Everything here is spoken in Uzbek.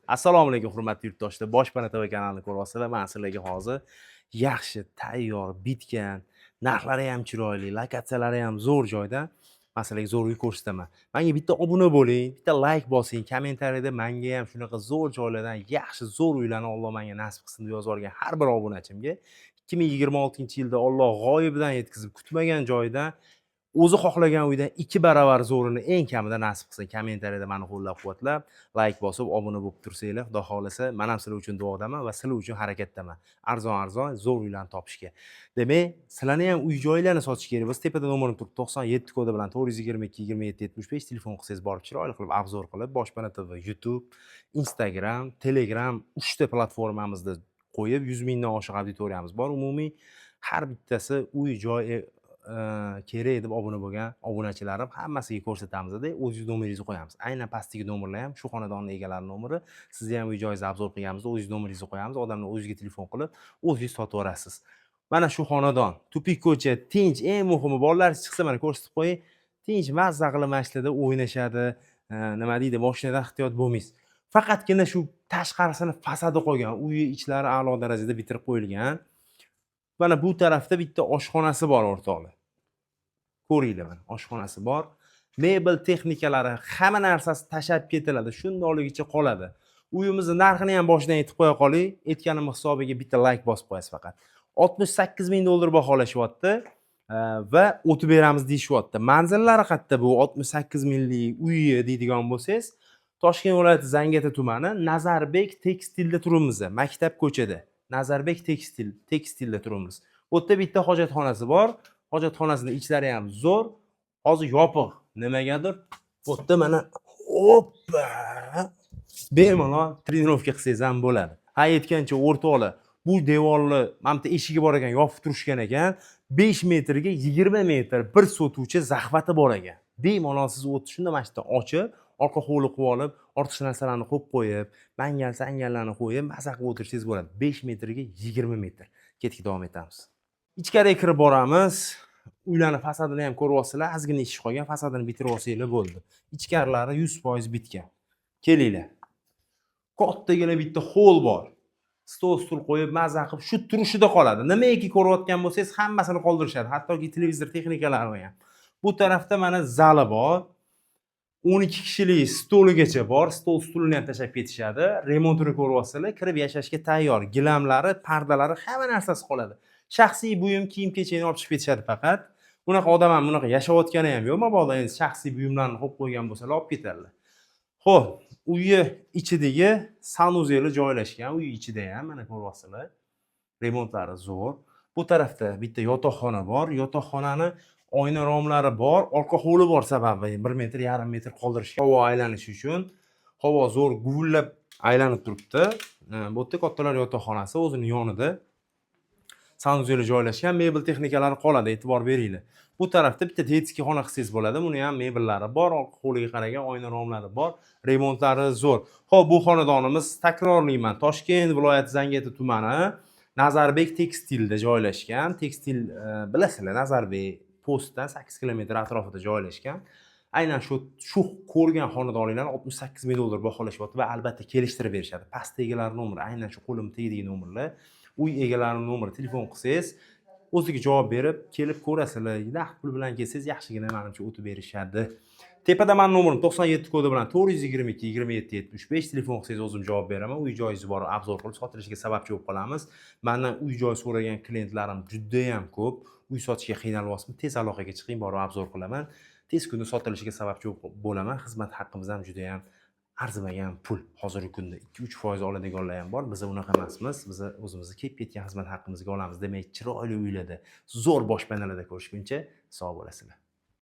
Assalomu alaykum hurmatli yurtdoshlar. Boshpana TV kanalini ko'ryapsizlar. Men sizlarga hozir yaxshi, tayyor, bitgan, narxlari ham chiroyli, lokatsiyalari ham zo'r joyda men sizlarga zo'r uy ko'rsataman. Menga bitta obuna bo'ling, bitta like bosing, kommentariyada menga ham shunaqa zo'r joylardan yaxshi zo'r uylarni Alloh menga nasib qilsin deb yozib yuborgan har bir obunachimga 2026-yilda Alloh g'oyibidan yetkazib kutmagan joydan o'zi xohlagan uydan 2 baravar zo'rini eng kamida nasib qilsin. Kommentariyada meni qo'llab-quvvatlab, like bosib, obuna bo'lib tursanglar, Xudo xolasa, men ham sizlar uchun duodaman va sizlar uchun harakatdaman. Arzon zo'r uylarni topishga. Demak, sizlarni ham uy-joylarni sotish kerak bo'lsa, tepada nomerim turibdi. 97 kodi bilan 422 27 75 telefon qilsangiz borib chiroyli qilib obzor qilib, Boshpana TV, YouTube, Instagram, Telegram 3 ta platformamizda qo'yib, 100 mingdan oshiq auditoriyamiz bor. Umumiy har bittasi uy-joy kerak deb obuna bo'lgan obunachilarim hammasiga ko'rsatamiz-da, o'zingiz nomeringizni qo'yamiz. Aynan pastdagi nomerlar ham shu xonadonning egalari nomeri. Sizni ham uy-joyingizni obzor qilganimizda o'zingiz nomeringizni qo'yamiz. Odamlar o'zingizga telefon qilib, o'zingiz sotib olasiz. Mana shu xonadon, tupik ko'cha, tinch, eng muhimi bolalaringiz chiqsa mana ko'rsatib qo'ying. Tinch, mazza qilib mashlarda o'ynashadi, nima deydi, mashinada ehtiyot bo'lmaysiz. Faqatgina shu tashqarisini fasadi qolgan, uyi ichlari a'lo darajada bitirib qo'yilgan. Mana bu tarafda bitta oshxonasi bor o'rtoqlar. Ko'ringlar mana, oshxonasi bor. Mebel texnikalari, hamma narsasi tashab ketiladi, shundoqligicha qoladi. Uyimizni narxini ham boshidan aytib qo'ya qoling. Aytganim hisobiga bitta like bosib qo'yasiz faqat. 68 ming dollar baholashyapti va o'tib beramiz deyishyapti. Manzillari qayerda bu 68 minglik uyi deydigan bo'lsangiz, Toshkent viloyati Zangata tumani Nazarbek tekstilda turibmiz. Maktab ko'chada. Nazarbek tekstilda turibmiz. Bu yerda bitta hojatxonasi bor. Hojatxonasining ichlari ham zo'r. Hozir yopiq. Nimagadir bu yerda mana hoppa bemalol trenirovka qilsangiz ham bo'ladi. Ha, aytgancha o'rtoqlar, bu devorli mana bu eshigi bor ekan, yopib turishgan ekan. 5 metrga 20 metr bir sotuvchi zahvati bor ekan. Bemalol siz o'tib shunda mana shunda ochib, orqa hovli qilib olib, ortiqcha narsalarni qo'yib qo'yib, mangal-sangallarni qo'yib, maza qilib o'tirsangiz bo'ladi. 5 metrga 20 metr. Ketga davom etamiz. Ichkariga kirib boramiz. Uylarning fasadini ham ko'ryapsizlar. Ozgina ish qolgan, fasadini bitirib olsanglar bo'ldi. Ichkarilari 100% bitgan. Kelinglar. Kattagina bitta hol bor. Stol qo'yib maza qilib shu turishida qoladi. Nimaiki ko'rayotgan bo'lsangiz, hammasini qoldirishadi. Hattoki televizor texnikalari ham. Bu tarafda mana zali bor. 12 kishilik stoligacha bor. Stulini ham tashab ketishadi. Remontini ko'ryapsizlar, kirib yashashga tayyor. Gilamlari, pardalari, hamma narsasi qoladi. Shaxsiy buyum, kiyim-kechakni olib chiqib ketishadi faqat. Bunaqa odam ham bunaqa yashayotgani ham yo'q. Mabodo endi shaxsiy buyumlarni qo'yib qo'ygan bo'lsalar olib ketadilar. Xo'p, uyi ichidagi sanuzeli joylashgan. Uy ichida ham mana ko'ryapsizlar. Remontlari zo'r. Bu tarafda bitta yotoqxona bor. Yotoqxonani oyna romlari bor, orqa hovli bor sababi 1,5 metr qoldirishga, havo aylanishi uchun. Havo zo'r guvillab aylanib turibdi. Bu yerda kattalar yotoqxonasi o'zining yonida. Sanuzeli joylashgan, mebel texnikalari qoladi, e'tibor beringlar. Bu tarafda bitta detskiy xona qilsangiz bo'ladi. Buni ham mebellari bor, orqa hovliga qaragan oyna romlari bor, remontlari zo'r. Xo'p, bu xonadonimiz takrorlayman, Toshkent viloyati Zangata tumani Nazarbek tekstilda joylashgan. Tekstil bilasizlar, Nazarbek postdan 8 kilometr atrofida joylashgan. Aynan shu ko'rgan xonadonlarni 68 ming dollar baholashyapti va albatta kelishtirib berishadi. Pastda egalar nomeri, aynan shu qo'lim tegadigan nomerlar. Uy egalarining nomeri telefon qilsangiz, o'ziga javob berib, kelib ko'rasizlar. Naqd pul bilan kelsangiz, yaxshigina menimcha o'tib berishadi. Tepada men nomerim 97 kodi bilan 422 27 75 telefon qilsangiz o'zim javob beraman. Uy joyingizni borib obzor qilib sotilishiga sababchi bo'lib qolamiz. Mendan uy joy so'ragan klientlarim juda ham ko'p. Uy sotishga qiynalyapsizmi? Tez aloqaga chiqing, borib obzor qilaman. Tez kunda sotilishiga sababchi bo'laman. Xizmat haqqimiz ham juda ham arzimagan pul. Hozirgi kunda 2-3% oladiganlar ham bor. Biz unaqa emasmiz. Biz o'zimizni kelib ketgan xizmat haqqimizga olamiz. Demak, chiroyli uylarda, zo'r boshpanalarda ko'rishguncha sog' bo'lasizlar.